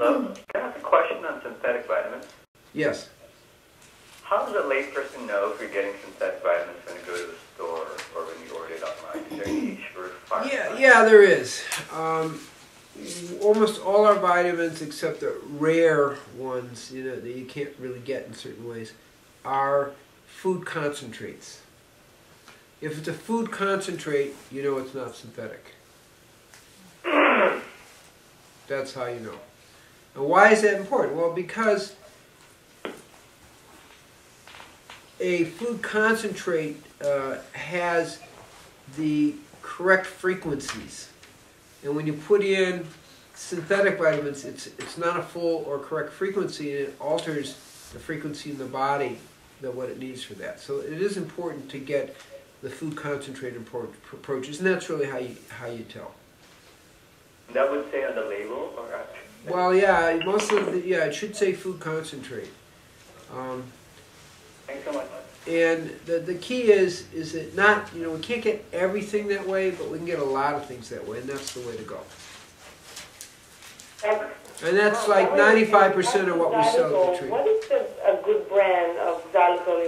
So, can I ask a question on synthetic vitamins? Yes. How does a layperson know if you're getting synthetic vitamins when you go to the store or when you order it online? Is there any age for farmers? Yeah, there is. Almost all our vitamins, except the rare ones, that you can't really get in certain ways, are food concentrates. If it's a food concentrate, you know it's not synthetic. That's how you know. And why is that important? Well, because a food concentrate has the correct frequencies. And when you put in synthetic vitamins, it's not a full or correct frequency, and it alters the frequency in the body than what it needs for that. So it is important to get the food concentrate approaches, and that's really how you tell. That would say on the label, or actually? Well, yeah, most of it should say food concentrate. Thanks so much. And the key is that not, we can't get everything that way, but we can get a lot of things that way, and that's the way to go. And that's like 95% of what we sell at the tree. What is a good brand of xylitol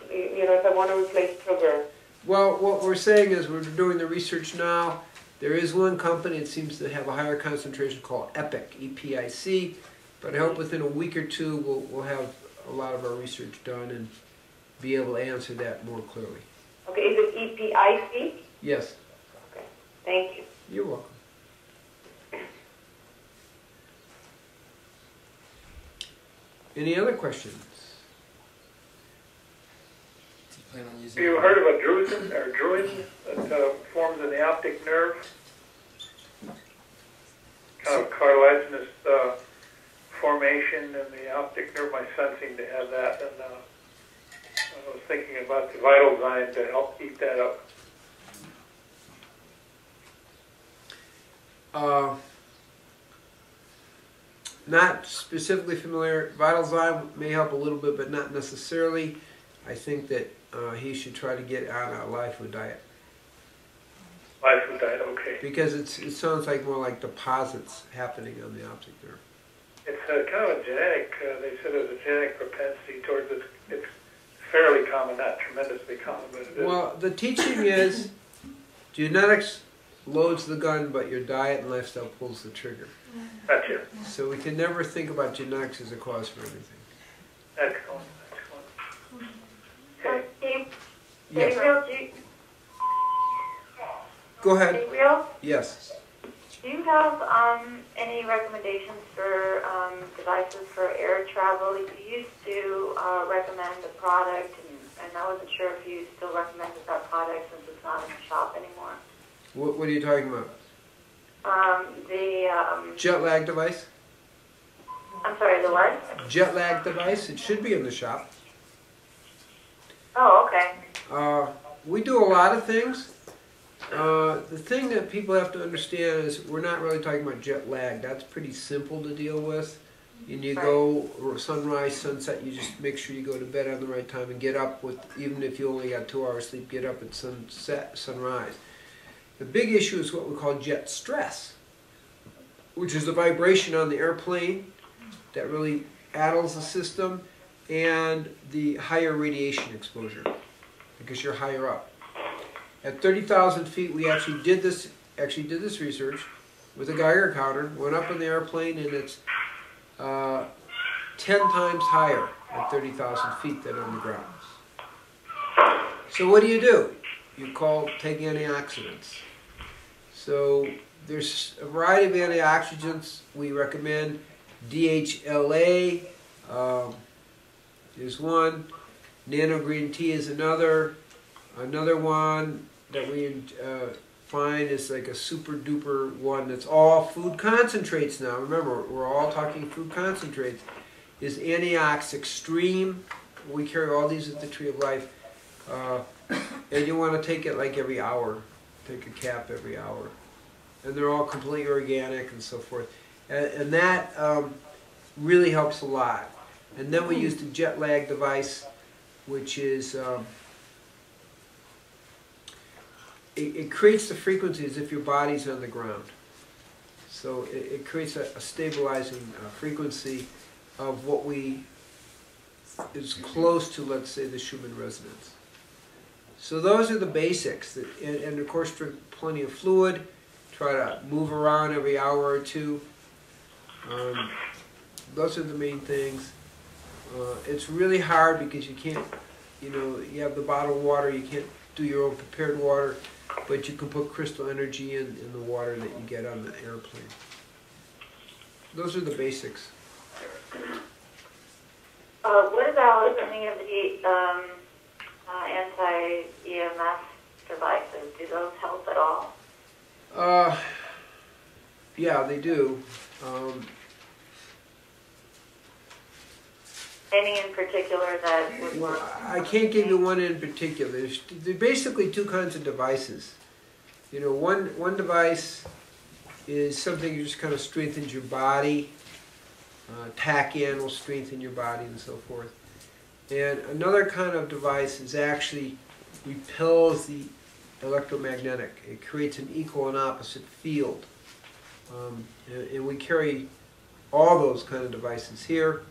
if I want to replace sugar? Well, what we're saying is we're doing the research now. There is one company that seems to have a higher concentration called EPIC, E-P-I-C, but I hope within a week or two we'll have a lot of our research done and be able to answer that more clearly. Okay, is it E-P-I-C? Yes. Okay, thank you. You're welcome. Any other questions? Have you heard of a drusen that forms in the optic nerve? Kind of cartilaginous formation in the optic nerve. My son seemed to have that, and I was thinking about the vital sign to help keep that up. Not specifically familiar. Vitalzyme may help a little bit, but not necessarily. I think that he should try to get on a live food diet. Live food diet, okay. Because it sounds like more like deposits happening on the optic nerve. It's kind of a genetic, they said there's a genetic propensity towards it. It's fairly common, not tremendously common, but it is. Well, the teaching is genetics loads the gun, but your diet and lifestyle pulls the trigger. Gotcha. So we can never think about genetics as a cause for everything. Excellent. Okay. Steve, Yes. Gabriel, Go ahead. Gabriel, Yes. do you have any recommendations for devices for air travel? You used to recommend a product, and I wasn't sure if you still recommended that product since it's not in the shop anymore. What are you talking about? The Jet lag device? I'm sorry, the what? Jet lag device. It should be in the shop. Oh, okay. We do a lot of things. The thing that people have to understand is we're not really talking about jet lag. That's pretty simple to deal with. And you go sunrise, sunset, you just make sure you go to bed on the right time and get up with, even if you only got 2 hours sleep, get up at sunset, sunrise. The big issue is what we call jet stress, which is the vibration on the airplane that really addles the system, and the higher radiation exposure because you're higher up. At 30,000 feet, we actually did this research with a Geiger counter. Went up in the airplane, and it's 10 times higher at 30,000 feet than on the ground. So what do? You take antioxidants. So there's a variety of antioxidants we recommend. DHLA is one. Nano green tea is another. Another one that we find is like a super duper one that's all food concentrates now. Remember, we're all talking food concentrates. Is Antiox Extreme. We carry all these at the Tree of Life. And you want to take it like every hour. Take a cap every hour. And they're all completely organic and so forth. And that really helps a lot. And then we use the jet lag device, which is, it creates the frequency as if your body's on the ground. So it creates a stabilizing frequency of what is close to, let's say, the Schumann resonance. So those are the basics. And of course, drink plenty of fluid. Try to move around every hour or two. Those are the main things. It's really hard because you can't, you have the bottled water, you can't do your own prepared water, but you can put crystal energy in the water that you get on the airplane. Those are the basics. What about any of the anti-EMF devices? Do those help at all? Yeah, they do. Any in particular that would work? I can't give you one in particular. There's basically two kinds of devices. One device is something that just kind of strengthens your body. Tack-in will strengthen your body and so forth. And another kind of device is actually repels the electromagnetic. It creates an equal and opposite field. And we carry all those kind of devices here.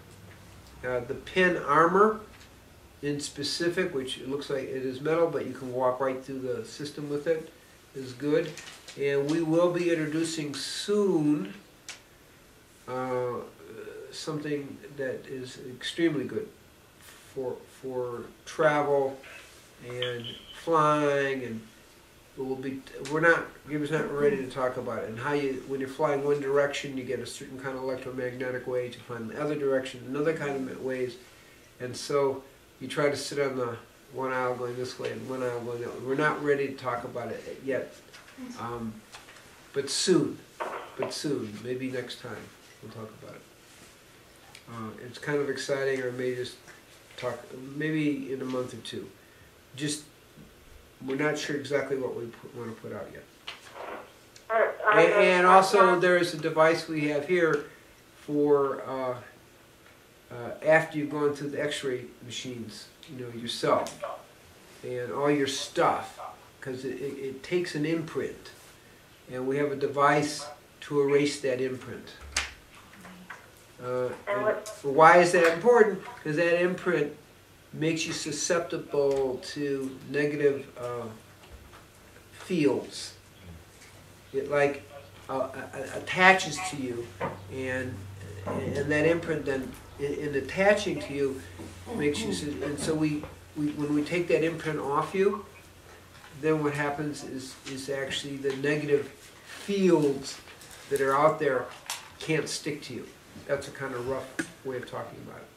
The pin armor in specific, which it looks like it is metal, but you can walk right through the system with it, is good. And we will be introducing soon something that is extremely good for travel and flying, and Gabriel's not ready to talk about it. And how when you're flying one direction, you get a certain kind of electromagnetic wave. You find the other direction, another kind of waves, and so you try to sit on the one aisle going this way and one aisle going that way. We're not ready to talk about it yet, but soon, maybe next time we'll talk about it. It's kind of exciting, or maybe just talk maybe in a month or two. We're not sure exactly what we want to put out yet. And also there is a device we have here for after you've gone through the x-ray machines, yourself, and all your stuff, because it takes an imprint, and we have a device to erase that imprint. Why is that important? Because that imprint makes you susceptible to negative fields. It attaches to you, and that imprint then, in attaching to you, makes you. And so when we take that imprint off you, then what happens is actually the negative fields that are out there can't stick to you. That's a kind of rough way of talking about it.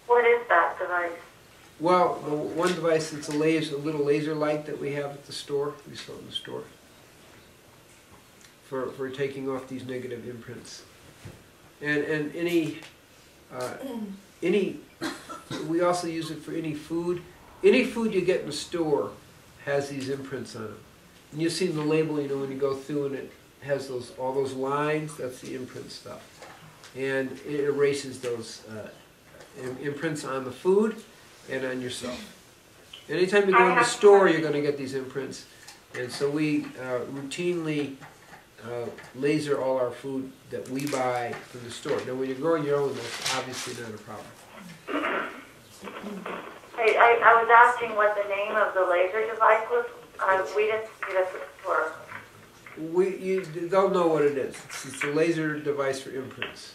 What is that device? Well, the one device, it's a little laser light that we have at the store. We sell it in the store for taking off these negative imprints. And we also use it for any food. Any food you get in the store has these imprints on it. And you've seen the label, when you go through and it has all those lines. That's the imprint stuff. And it erases those imprints on the food and on yourself. Anytime you go in the store, you're going to get these imprints. And so we routinely laser all our food that we buy from the store. Now, when you're growing your own, that's obviously not a problem. I was asking what the name of the laser device was. We didn't see this before. You don't know what it is. It's a laser device for imprints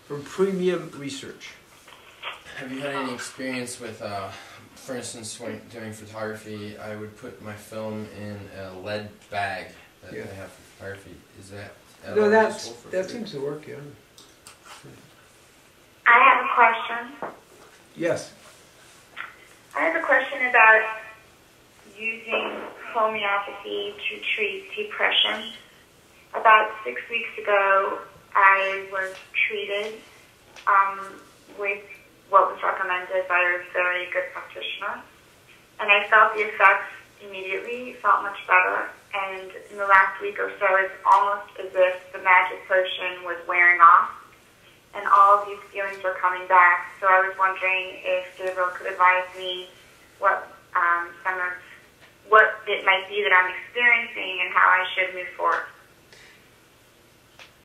from Premium Research. Have you had any experience with, for instance, when doing photography, I would put my film in a lead bag that I have for photography. Is that No, that seems to work, yeah. I have a question. Yes. I have a question about using homeopathy to treat depression. About 6 weeks ago, I was treated with what was recommended by a very good practitioner, and I felt the effects immediately, felt much better, and in the last week or so, it's almost as if the magic potion was wearing off, and all of these feelings were coming back. So I was wondering if Gabriel could advise me what what it might be that I'm experiencing and how I should move forward.